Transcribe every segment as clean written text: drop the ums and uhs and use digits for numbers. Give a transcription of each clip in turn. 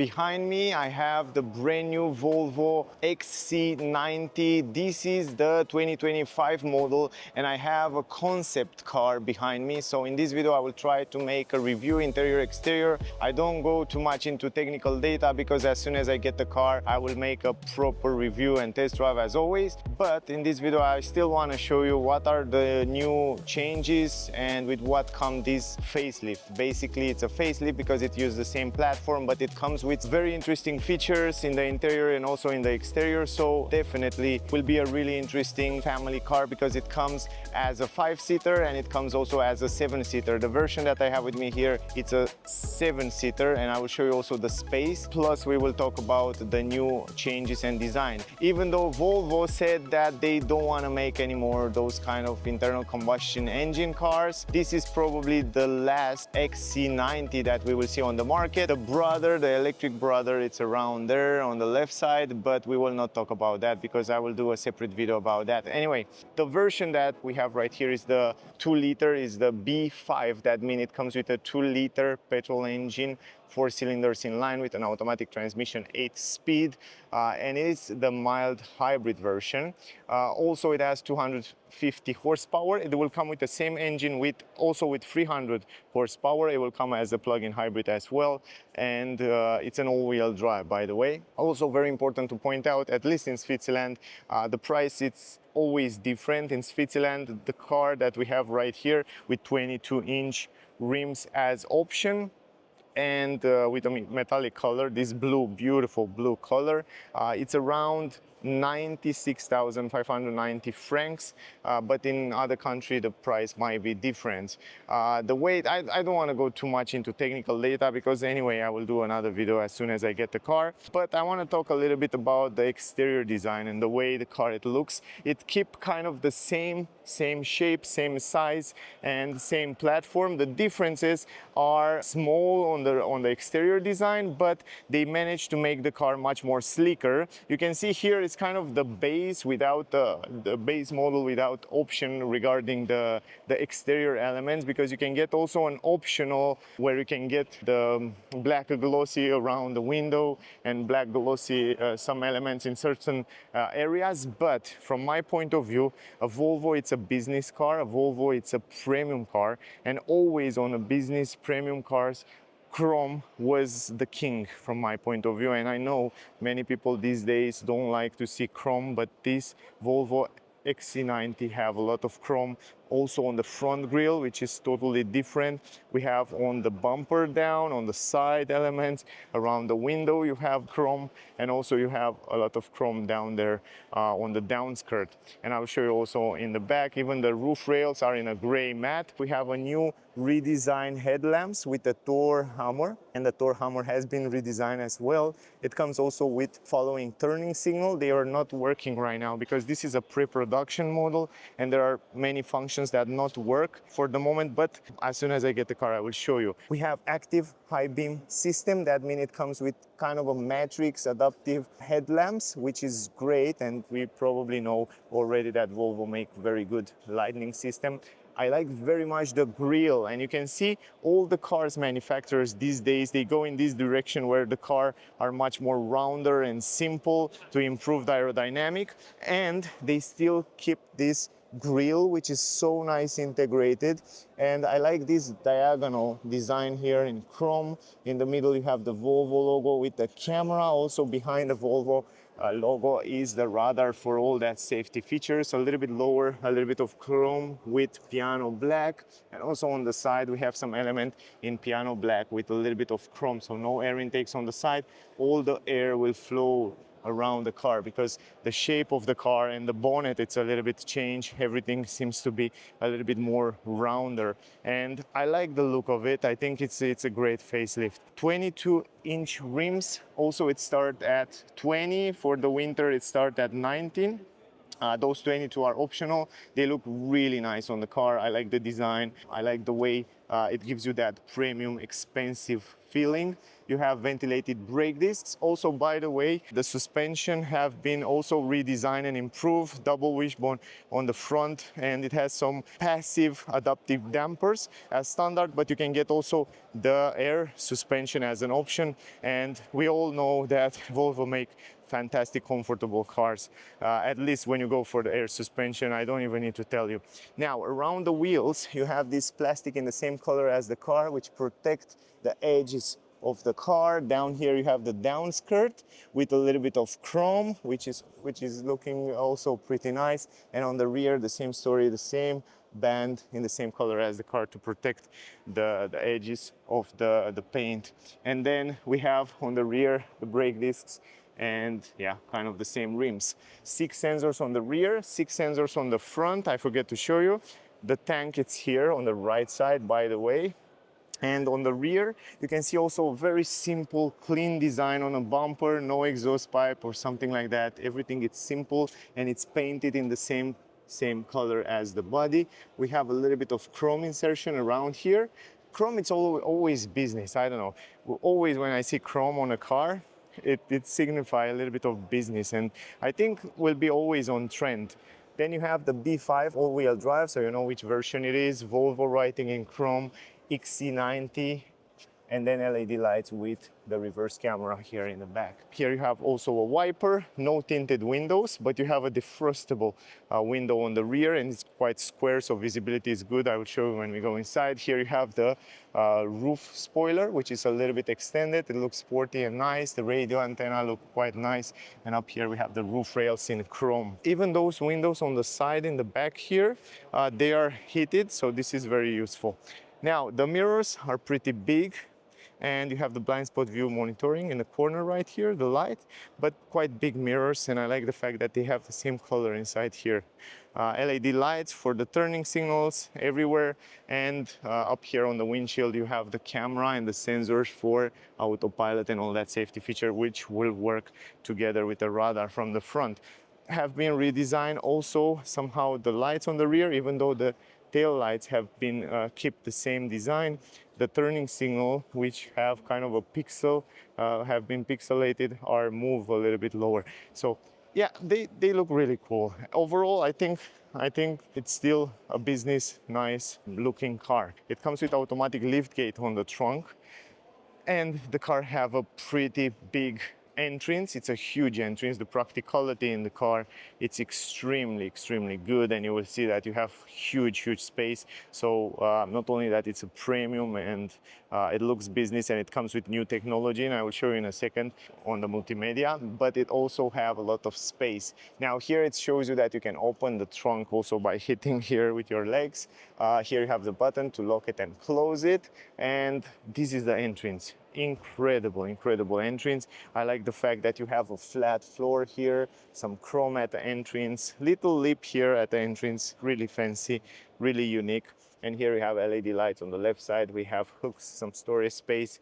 Behind me, I have the brand new Volvo XC90. This is the 2025 model, and I have a concept car behind me. So in this video, I will try to make a review, interior, exterior. I don't go too much into technical data because as soon as I get the car, I will make a proper review and test drive as always. But in this video, I still want to show you what are the new changes and with what come this facelift. Basically, it's a facelift because it uses the same platform, but it comes with very interesting features in the interior and also in the exterior. So definitely will be a really interesting family car because it comes as a 5-seater and it comes also as a 7-seater. The version that I have with me here, it's a 7-seater, and I will show you also the space. Plus we will talk about the new changes and design. Even though Volvo said that they don't want to make anymore those kind of internal combustion engine cars, this is probably the last XC90 that we will see on the market. The brother, the electric brother, it's around there on the left side, but we will not talk about that because I will do a separate video about that. Anyway, the version that we have right here is the 2-liter, is the B5. That means it comes with a 2-liter petrol engine, 4 cylinders in line with an automatic transmission, 8-speed, and it is the mild hybrid version. Also, it has 250 horsepower. It will come with the same engine with 300 horsepower. It will come as a plug-in hybrid as well, and it's an all-wheel drive, by the way. Also, very important to point out, at least in Switzerland, the price it's always different. In Switzerland, the car that we have right here with 22-inch rims as option, and with a metallic color, this blue, beautiful blue color, it's around 96,590 francs, but in other country the price might be different. The weight, I don't want to go too much into technical data because anyway I will do another video as soon as I get the car, but I want to talk a little bit about the exterior design and the way the car it looks. It keep kind of the same shape, same size and same platform. The differences are small on the exterior design, but they managed to make the car much more sleeker. You can see here it's kind of the base without the base model without option regarding the exterior elements, because you can get also an optional where you can get the black glossy around the window and black glossy some elements in certain areas. But from my point of view, a Volvo, it's a business car. A Volvo, it's a premium car, and always on a business premium cars, chrome was the king from my point of view. And I know many people these days don't like to see chrome, but this Volvo XC90 have a lot of chrome. Also on the front grille, which is totally different. We have on the bumper down, on the side elements, around the window you have chrome, and also you have a lot of chrome down there on the downskirt. And I'll show you also in the back, even the roof rails are in a gray matte. We have a new redesigned headlamps with the Tor hammer, and the Tor hammer has been redesigned as well. It comes also with following turning signal. They are not working right now because this is a pre-production model and there are many functions that not work for the moment, but as soon as I get the car I will show you. We have active high beam system. That means it comes with kind of a matrix adaptive headlamps, which is great, and we probably know already that Volvo make very good lighting system. I like very much the grille, and you can see all the cars manufacturers these days, they go in this direction where the car are much more rounder and simple to improve the aerodynamic, and they still keep this grille, which is so nice integrated. And I like this diagonal design here in chrome. In the middle you have the Volvo logo with the camera. Also behind the Volvo logo is the radar for all that safety features. A little bit lower, a little bit of chrome with piano black, and also on the side we have some element in piano black with a little bit of chrome, so no air intakes on the side. All the air will flow around the car because the shape of the car and the bonnet, it's a little bit changed. Everything seems to be a little bit more rounder, and I like the look of it. I think it's a great facelift. 22-inch rims. Also it starts at 20. For the winter it starts at 19. Those 22 are optional. They look really nice on the car. I like the design. I like the way it gives you that premium, expensive feeling. You have ventilated brake discs. Also, by the way, the suspension have been also redesigned and improved. Double wishbone on the front, and it has some passive adaptive dampers as standard, but you can get also the air suspension as an option. And we all know that Volvo make fantastic comfortable cars, at least when you go for the air suspension. I don't even need to tell you. Now, around the wheels you have this plastic in the same color as the car, which protect the edges of the car. Down here you have the down skirt with a little bit of chrome, which is looking also pretty nice. And on the rear, the same story, the same band in the same color as the car to protect the edges of the paint. And then we have on the rear the brake discs, and yeah, kind of the same rims. 6 sensors on the rear, 6 sensors on the front. I forget to show you. The tank, it's here on the right side, by the way. And on the rear, you can see also a very simple, clean design on a bumper, no exhaust pipe or something like that. Everything is simple, and it's painted in the same color as the body. We have a little bit of chrome insertion around here. Chrome, it's always business. I don't know. Always when I see chrome on a car, it signifies a little bit of business, and I think will be always on trend. Then you have the B5 all-wheel drive, so you know which version it is. Volvo writing in chrome, XC90, and then LED lights with the reverse camera here in the back. Here you have also a wiper, no tinted windows, but you have a defrostable window on the rear, and it's quite square, so visibility is good. I will show you when we go inside. Here you have the roof spoiler, which is a little bit extended. It looks sporty and nice. The radio antenna look quite nice. And up here we have the roof rails in chrome. Even those windows on the side in the back here, they are heated, so this is very useful. Now, the mirrors are pretty big, and you have the blind spot view monitoring in the corner right here, the light, but quite big mirrors, and I like the fact that they have the same color inside here. LED lights for the turning signals everywhere, and up here on the windshield you have the camera and the sensors for autopilot and all that safety feature, which will work together with the radar from the front. Have been redesigned also somehow the lights on the rear, even though the tail lights have been kept the same design. The turning signal, which have kind of a pixel, have been pixelated, are moved a little bit lower. So yeah, they look really cool. Overall, I think it's still a business, nice looking car. It comes with automatic lift gate on the trunk, and the car have a pretty big entrance. It's a huge entrance. The practicality in the car, it's extremely good, and you will see that you have huge space. So not only that, it's a premium, and it looks business, and it comes with new technology, and I will show you in a second on the multimedia, but it also have a lot of space. Now here it shows you that you can open the trunk also by hitting here with your legs. Here you have the button to lock it and close it, and this is the entrance. Incredible entrance. I like the fact that you have a flat floor here, some chrome at the entrance, little lip here at the entrance, really fancy, really unique. And here we have LED lights on the left side. We have hooks, some storage space.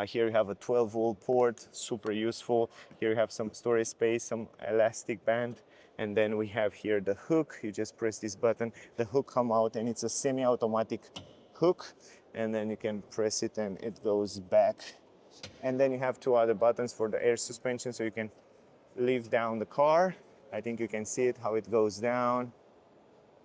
Here you have a 12-volt port, super useful. Here you have some storage space, some elastic band. And then we have here the hook. You just press this button, the hook come out, and it's a semi-automatic hook. And then you can press it and it goes back. And then you have two other buttons for the air suspension, so you can lift down the car. I think you can see it, how it goes down.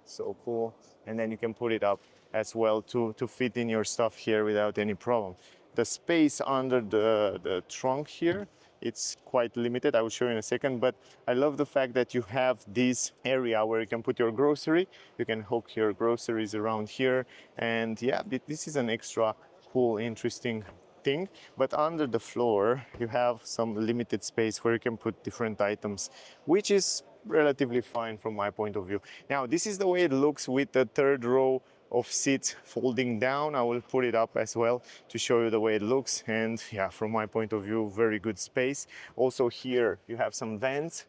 So cool. And then you can put it up as well to fit in your stuff here without any problem. The space under the trunk here, it's quite limited. I will show you in a second, but I love the fact that you have this area where you can put your grocery. You can hook your groceries around here. And yeah, this is an extra cool, interesting thing. But under the floor, you have some limited space where you can put different items, which is relatively fine from my point of view. Now, this is the way it looks with the third row of seats folding down. I will put it up as well to show you the way it looks. And yeah, from my point of view, very good space. Also here you have some vents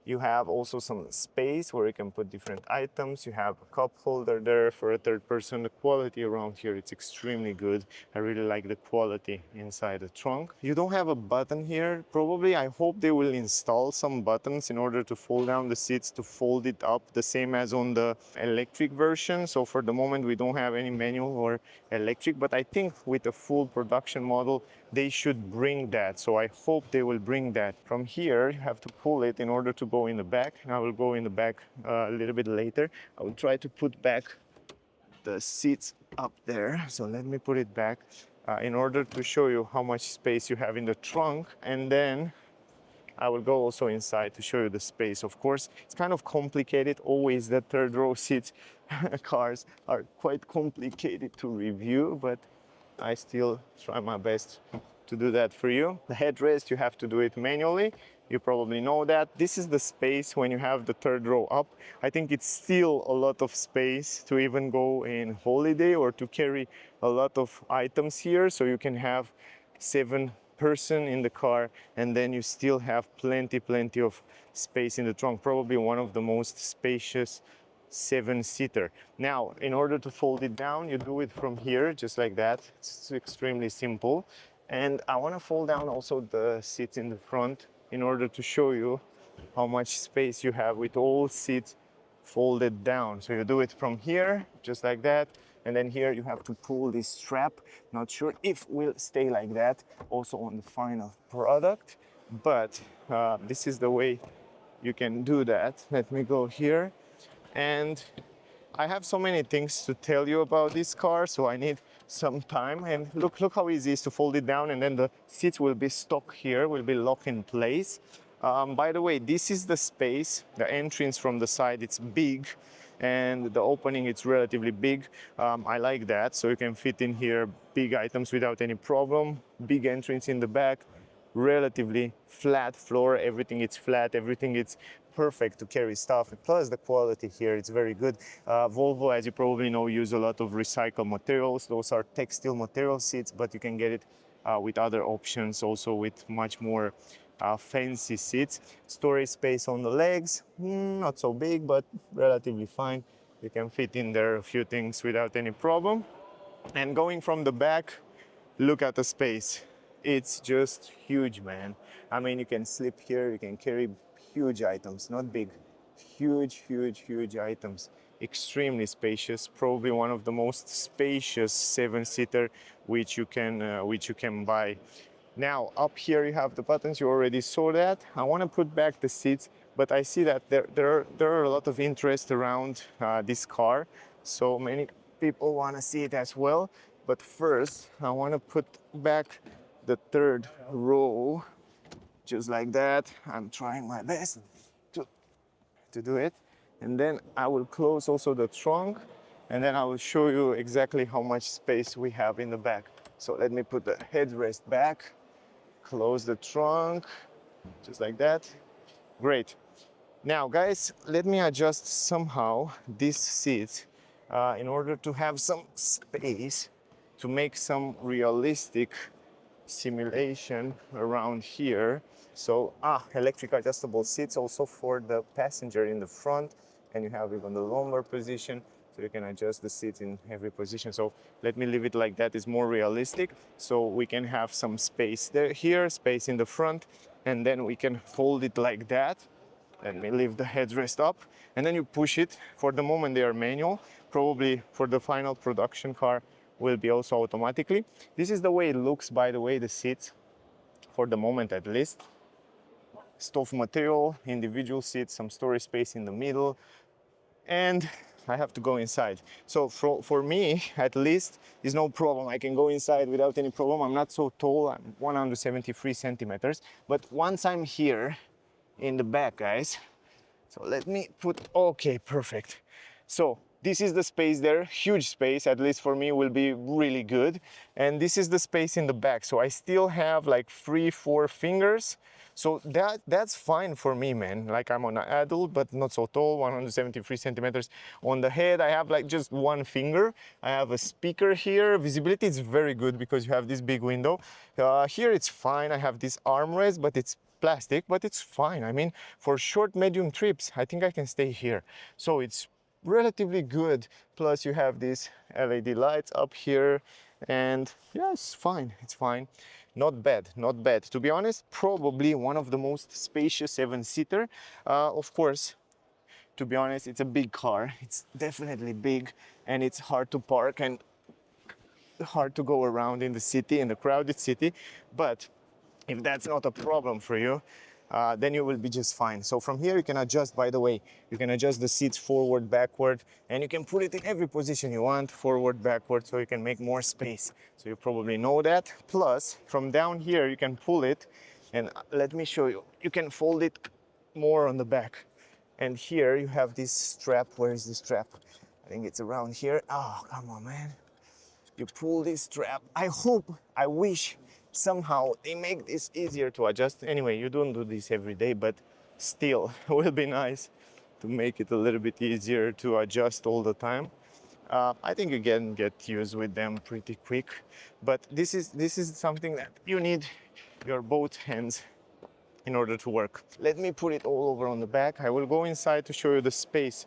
You have also some space where you can put different items. You have a cup holder there for a third person. The quality around here, it's extremely good. I really like the quality inside the trunk. You don't have a button here. Probably, I hope they will install some buttons in order to fold down the seats, to fold it up, the same as on the electric version. So for the moment, we don't have any manual or electric, but I think with a full production model, they should bring that. So I hope they will bring that. From here, you have to pull it in order to go in the back. And I will go in the back a little bit later. I will try to put back the seats up there. So let me put it back in order to show you how much space you have in the trunk. And then I will go also inside to show you the space. Of course, it's kind of complicated. Always the third row seats cars are quite complicated to review, but I still try my best to do that for you. The headrest, you have to do it manually. You probably know that. This is the space when you have the third row up. I think it's still a lot of space to even go in holiday or to carry a lot of items here. So you can have 7 person in the car, and then you still have plenty of space in the trunk. Probably one of the most spacious 7-seater. Now, in order to fold it down, you do it from here, just like that. It's extremely simple. And I want to fold down also the seats in the front in order to show you how much space you have with all seats folded down. So you do it from here, just like that. And then here you have to pull this strap. Not sure if it will stay like that also on the final product, but this is the way you can do that. Let me go here. And I have so many things to tell you about this car, so I need some time. And look how easy it is to fold it down, and then the seats will be stuck here, will be locked in place. By the way, this is the space, the entrance from the side, it's big, and the opening, it's relatively big. I like that, so you can fit in here big items without any problem. Big entrance in the back, relatively flat floor, everything is flat, everything is perfect to carry stuff. Plus the quality here, it's very good. Volvo, as you probably know, use a lot of recycled materials. Those are textile material seats, but you can get it with other options, also with much more fancy seats. Storage space on the legs, not so big, but relatively fine. You can fit in there a few things without any problem. And going from the back, look at the space. It's just huge, man. I mean, you can sleep here, you can carry huge items, not big, huge items. Extremely spacious, probably one of the most spacious 7-seater which you can buy. Now up here you have the buttons, you already saw that. I want to put back the seats, but I see that there are a lot of interest around this car, so many people want to see it as well. But first I want to put back the third row, just like that. I'm trying my best to do it. And then I will close also the trunk, and then I will show you exactly how much space we have in the back. So let me put the headrest back, close the trunk, just like that. Great. Now guys, let me adjust somehow this seat in order to have some space to make some realistic simulation around here. So electric adjustable seats also for the passenger in the front, and you have even the lumbar position, so you can adjust the seat in every position. So let me leave it like that, is more realistic, so we can have some space there, here space in the front, and then we can fold it like that. Let me leave the headrest up, and then you push it. For the moment they are manual, probably for the final production car will be also automatically. This is the way it looks, by the way, the seats, for the moment at least. Stuff material, individual seats, some storage space in the middle, and I have to go inside. So for me, at least, is no problem. I can go inside without any problem. I'm not so tall, I'm 173 centimeters. But once I'm here in the back, guys, so let me put, okay, perfect. So This is the space there, huge space, at least for me, will be really good. And this is the space in the back. So I still have like 3-4 fingers. So that's fine for me, man. Like I'm an adult, but not so tall, 173 centimeters. On the head, I have like just 1 finger. I have a speaker here. Visibility is very good because you have this big window. Here it's fine. I have this armrest, but it's plastic, but it's fine. I mean, for short, medium trips, I think I can stay here. So it's relatively good. Plus you have these LED lights up here, and yeah, it's fine, it's fine. Not bad, not bad. To be honest, probably one of the most spacious 7-seater. Of course, to be honest, it's a big car. It's definitely big, and it's hard to park and hard to go around in the city, in the crowded city. But if that's not a problem for you, then you will be just fine. So from here you can adjust, by the way, you can adjust the seats forward, backward, and you can put it in every position you want, forward, backward, so you can make more space. So you probably know that. Plus, from down here you can pull it, and let me show you. You can fold it more on the back. And here you have this strap. Where is the strap? I think it's around here. Oh, come on, man. You pull this strap. I wish somehow they make this easier to adjust. Anyway, you don't do this every day, but still it will be nice to make it a little bit easier to adjust all the time. I think you can get used with them pretty quick, but this is something that you need your both hands in order to work. Let me put it all over on the back. I will go inside to show you the space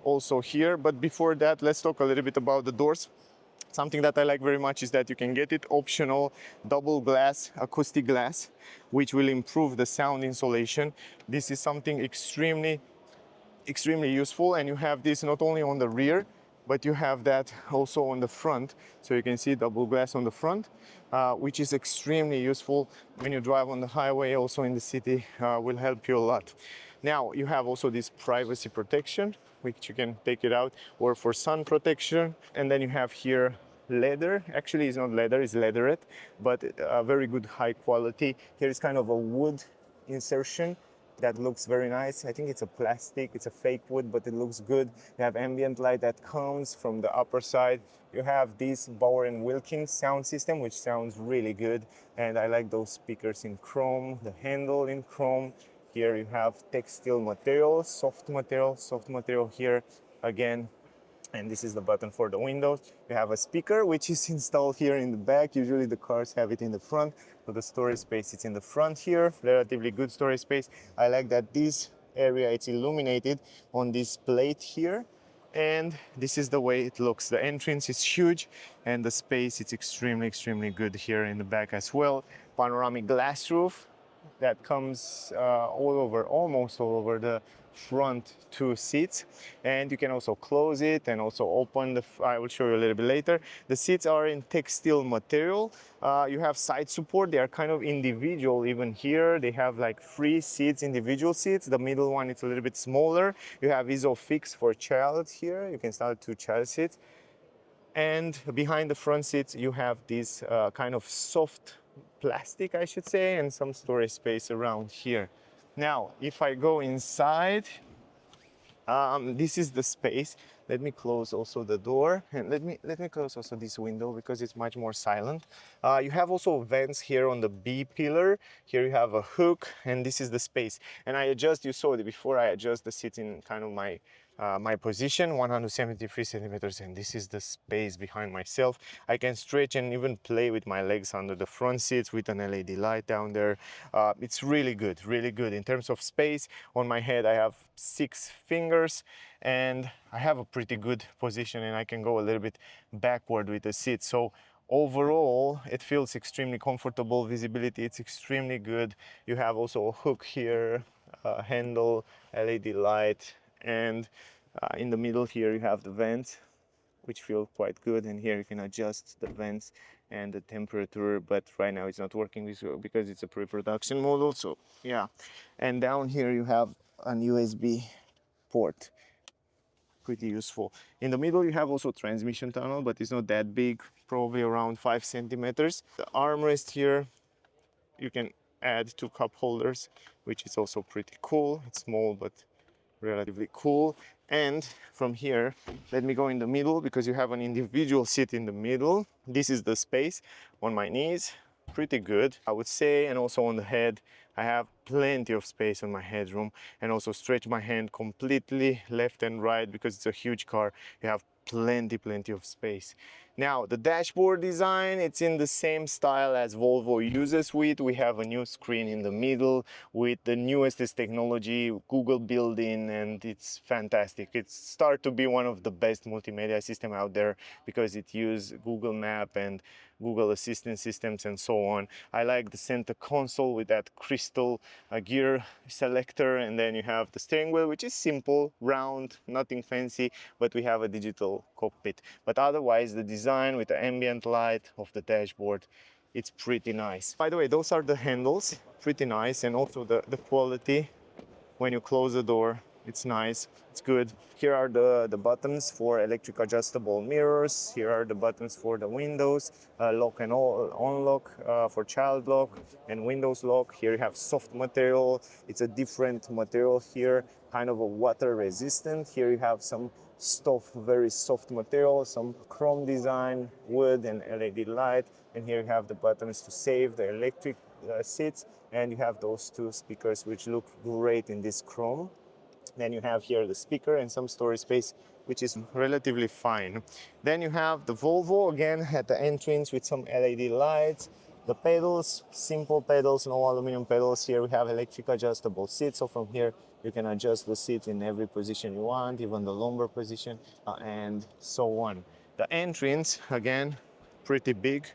also here, but before that, let's talk a little bit about the doors. Something that I like very much is that you can get it optional double glass, acoustic glass, which will improve the sound insulation. This is something extremely useful, and you have this not only on the rear, but you have that also on the front. So you can see double glass on the front, which is extremely useful when you drive on the highway, also in the city, will help you a lot. Now you have also this privacy protection, which you can take it out, or for sun protection. And then you have here leather. Actually, it's not leather, it's leatherette, but very good high quality. Here is kind of a wood insertion that looks very nice. I think it's a plastic, it's a fake wood, but it looks good. You have ambient light that comes from the upper side. You have this Bauer & Wilkins sound system, which sounds really good. And I like those speakers in chrome, the handle in chrome. Here you have textile material, soft material here again. And this is the button for the windows. You have a speaker, which is installed here in the back. Usually the cars have it in the front. So the storage space is in the front here, relatively good storage space. I like that this area, it's illuminated on this plate here. And this is the way it looks. The entrance is huge, and the space is extremely good here in the back as well. Panoramic glass roof that comes almost all over the front 2 seats, and you can also close it and also open the, I will show you a little bit later. The seats are in textile material. You have side support. They are kind of individual. Even here they have like 3 seats, individual seats. The middle one is a little bit smaller. You have ISOFIX for child here. You can start 2 child seats, and behind the front seats you have this kind of soft plastic, I should say, and some storage space around here. Now, if I go inside, this is the space. Let me close also the door, and let me close also this window because it's much more silent. You have also vents here on the B pillar. Here you have a hook, and this is the space. And I adjust, you saw it before, I adjust the seat in kind of my my position, 173 centimeters, and this is the space behind myself. I can stretch and even play with my legs under the front seats with an LED light down there. It's really good in terms of space. On my head I have 6 fingers, and I have a pretty good position, and I can go a little bit backward with the seat. So overall it feels extremely comfortable. Visibility, it's extremely good. You have also a hook here, handle, LED light, and in the middle here you have the vents, which feel quite good, and here you can adjust the vents and the temperature, but right now it's not working because it's a pre-production model. So yeah, and down here you have an USB port, pretty useful. In the middle you have also transmission tunnel, but it's not that big, probably around 5 centimeters. The armrest here, you can add 2 cup holders, which is also pretty cool. It's small, but relatively cool. And from here, let me go in the middle because you have an individual seat in the middle. This is the space on my knees, pretty good, I would say. And also on the head, I have plenty of space on my headroom, and also stretch my hand completely left and right because it's a huge car. You have plenty of space. Now the dashboard design, it's in the same style as Volvo uses with. We have a new screen in the middle with the newest technology, Google built-in, and it's fantastic. It's start to be one of the best multimedia system out there because it uses Google Map and Google Assistant systems and so on. I like the center console with that crystal gear selector, and then you have the steering wheel, which is simple, round, nothing fancy, but we have a digital cockpit. But otherwise, the design with the ambient light of the dashboard, it's pretty nice. By the way, those are the handles, pretty nice, and also the quality when you close the door, it's nice, it's good. Here are the buttons for electric adjustable mirrors. Here are the buttons for the windows, lock and unlock, for child lock and windows lock. Here you have soft material. It's a different material here, kind of a water resistant. Here you have some stuff, very soft material, some chrome design, wood and LED light. And here you have the buttons to save the electric seats, and you have those two speakers which look great in this chrome. Then you have here the speaker and some storage space, which is relatively fine. Then you have the Volvo again at the entrance with some LED lights. The pedals, simple pedals, no aluminum pedals. Here we have electric adjustable seats, so from here you can adjust the seat in every position you want, even the lumbar position, and so on. The entrance, again, pretty big.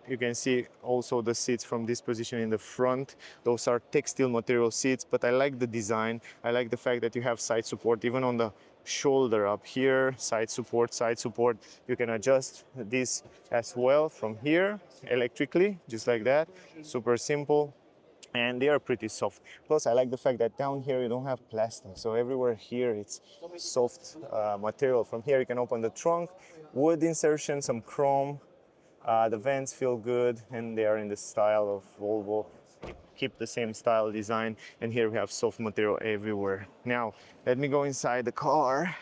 You can see also the seats from this position in the front. Those are textile material seats, but I like the design. I like the fact that you have side support even on the shoulder up here, side support, side support. You can adjust this as well from here electrically, just like that. Super simple. And they are pretty soft. Plus, I like the fact that down here you don't have plastic, so everywhere here it's soft material. From here you can open the trunk, wood insertion, some chrome. The vents feel good, and they are in the style of Volvo. Keep the same style design, and here we have soft material everywhere. Now, let me go inside the car.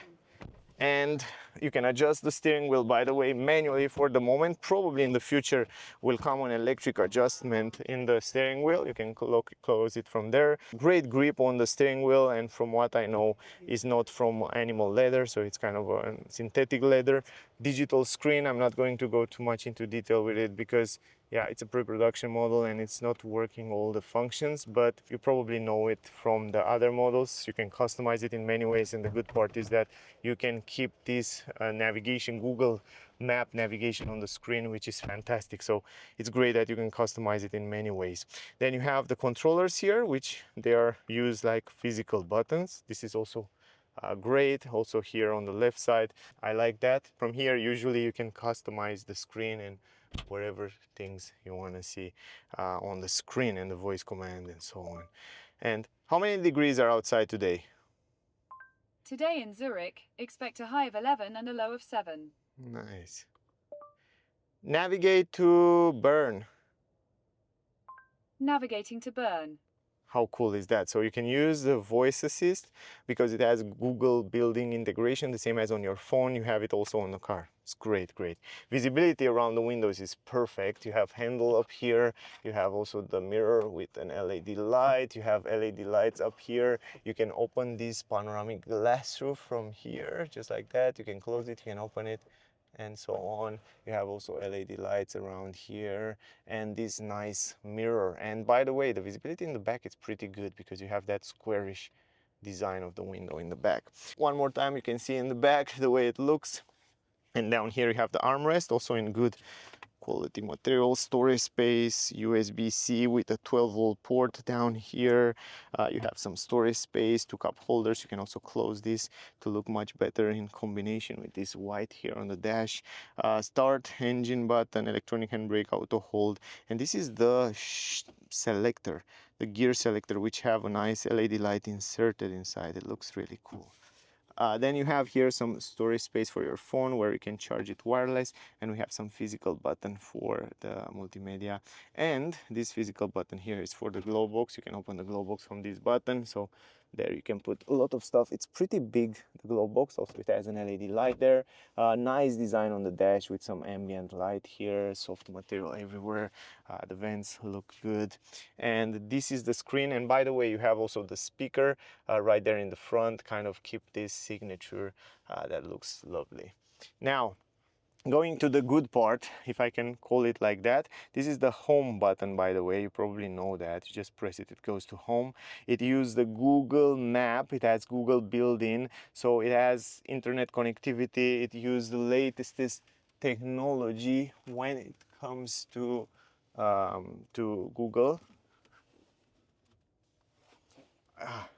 And you can adjust the steering wheel, by the way, manually for the moment. Probably in the future will come an electric adjustment in the steering wheel. You can close it from there. Great grip on the steering wheel, and from what I know is not from animal leather, so it's kind of a synthetic leather. Digital screen, I'm not going to go too much into detail with it because yeah, it's a pre-production model and it's not working all the functions, but you probably know it from the other models. You can customize it in many ways, and the good part is that you can keep this navigation, Google Map navigation on the screen, which is fantastic. So it's great that you can customize it in many ways. Then you have the controllers here, which they are used like physical buttons. This is also great. Also here on the left side, I like that. From here, usually you can customize the screen and whatever things you want to see on the screen, and the voice command and so on. And how many degrees are outside today? Today in Zurich, expect a high of 11 and a low of 7. Nice. Navigate to Bern. Navigating to Bern. How cool is that? So you can use the voice assist because it has Google built-in integration, the same as on your phone. You have it also on the car. It's great, great. Visibility around the windows is perfect. You have handle up here. You have also the mirror with an LED light. You have LED lights up here. You can open this panoramic glass roof from here, just like that. You can close it, you can open it, and so on. You have also LED lights around here and this nice mirror. And by the way, the visibility in the back is pretty good because you have that squarish design of the window in the back. One more time, you can see in the back the way it looks. And down here you have the armrest, also in good quality material, storage space, USB-C with a 12-volt port down here. You have some storage space, two cup holders. You can also close this to look much better in combination with this white here on the dash. Start, engine button, electronic handbrake, auto hold. And this is the selector, the gear selector, which have a nice LED light inserted inside. It looks really cool. Then you have here some storage space for your phone where you can charge it wireless, and we have some physical button for the multimedia. And this physical button here is for the glow box. You can open the glow box from this button, so There you can put a lot of stuff. It's pretty big, the glove box. Also it has an LED light there. Nice design on the dash with some ambient light here, soft material everywhere. The vents look good, and this is the screen. And by the way, you have also the speaker right there in the front, kind of keep this signature. That looks lovely. Now, going to the good part, if I can call it like that, this is the home button. By the way, you probably know that. You just press it, it goes to home. It uses the Google map, it has Google built in, so it has internet connectivity. It uses the latest technology when it comes to Google.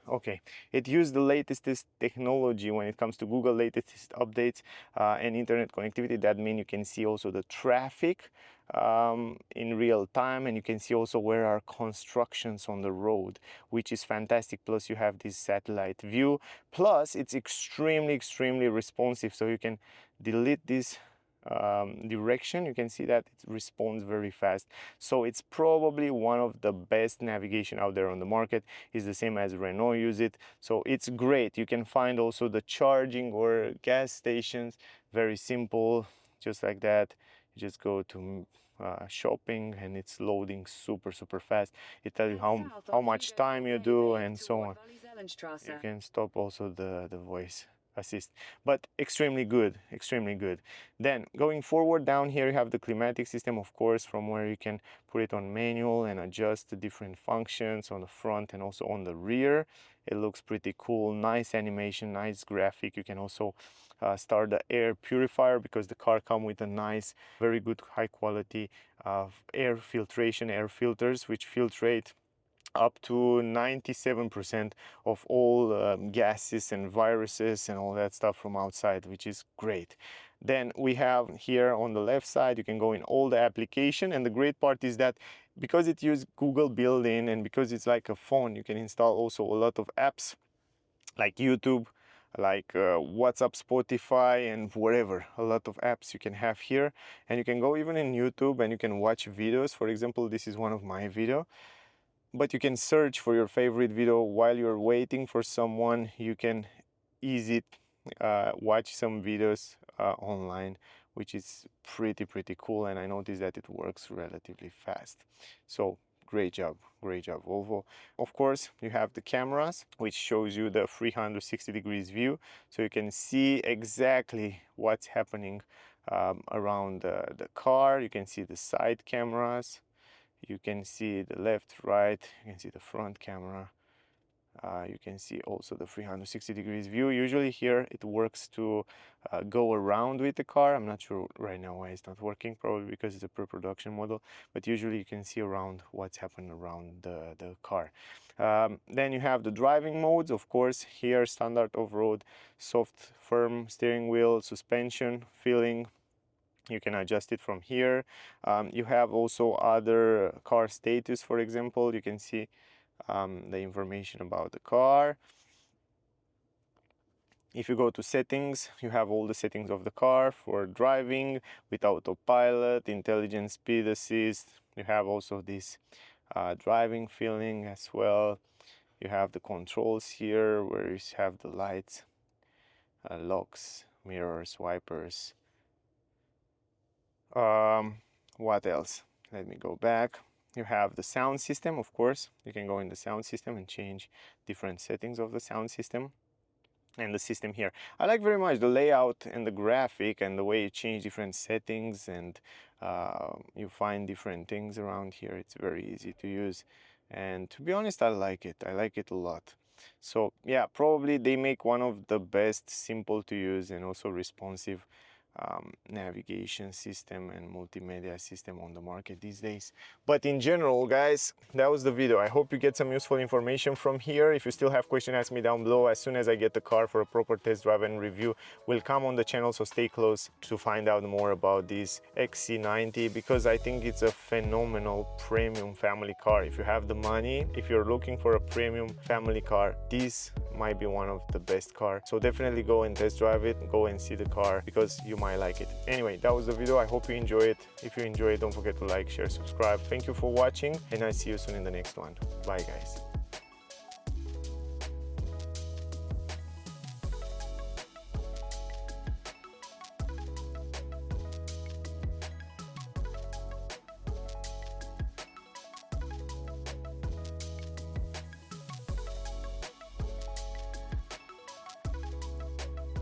Okay, it used the latest technology when it comes to Google latest updates and internet connectivity. That means you can see also the traffic in real time, and you can see also where are constructions on the road, which is fantastic. Plus you have this satellite view, plus it's extremely responsive, so you can delete this direction. You can see that it responds very fast, so it's probably one of the best navigation out there on the market. Is the same as Renault use it, so it's great. You can find also the charging or gas stations, very simple, just like that. You just go to shopping and it's loading super fast. It tells you how much time you do and so on. You can stop also the voice assist, but extremely good. Then going forward, down here you have the climatic system, of course, from where you can put it on manual and adjust the different functions on the front and also on the rear. It looks pretty cool, nice animation, nice graphic. You can also start the air purifier, because the car comes with a nice, very good, high quality air filtration, air filters, which filtrate up to 97% of all gases and viruses and all that stuff from outside, which is great. Then we have here on the left side, you can go in all the application, and the great part is that because it uses Google built-in and because it's like a phone, you can install also a lot of apps like YouTube, like WhatsApp, Spotify, and whatever. A lot of apps you can have here, and you can go even in YouTube and you can watch videos. For example, this is one of my video. But you can search for your favorite video while you're waiting for someone. You can easy watch some videos online, which is pretty cool. And I noticed that it works relatively fast. So great job Volvo. Of course, you have the cameras, which shows you the 360 degrees view, so you can see exactly what's happening around the car. You can see the side cameras. You can see the left, right, you can see the front camera. You can see also the 360 degrees view. Usually here it works to go around with the car. I'm not sure right now why it's not working, probably because it's a pre-production model, but usually you can see around what's happening around the car. Then you have the driving modes, of course. Here, standard off-road, soft, firm steering wheel, suspension, feeling. You can adjust it from here. You have also other car status, for example. You can see the information about the car. If you go to settings, you have all the settings of the car for driving with autopilot, intelligent speed assist. You have also this driving feeling as well. You have the controls here where you have the lights, locks, mirrors, wipers. What else? Let me go back. You have the sound system, of course. You can go in the sound system and change different settings of the sound system. And the system here, I like very much the layout and the graphic and the way you change different settings, and you find different things around here. It's very easy to use, and to be honest, I like it a lot. So yeah, probably they make one of the best simple to use and also responsive navigation system and multimedia system on the market these days. But in general, guys, that was the video. I hope you get some useful information from here. If you still have questions, ask me down below. As soon as I get the car for a proper test drive and review, will come on the channel, so stay close to find out more about this XC90, because I think it's a phenomenal premium family car. If you have the money, if you're looking for a premium family car, this might be one of the best cars. So definitely go and test drive it, go and see the car, because you might like it. Anyway, that was the video. I hope you enjoy it. If you enjoy it, don't forget to like, share, subscribe. Thank you for watching, and I'll see you soon in the next one. Bye, guys.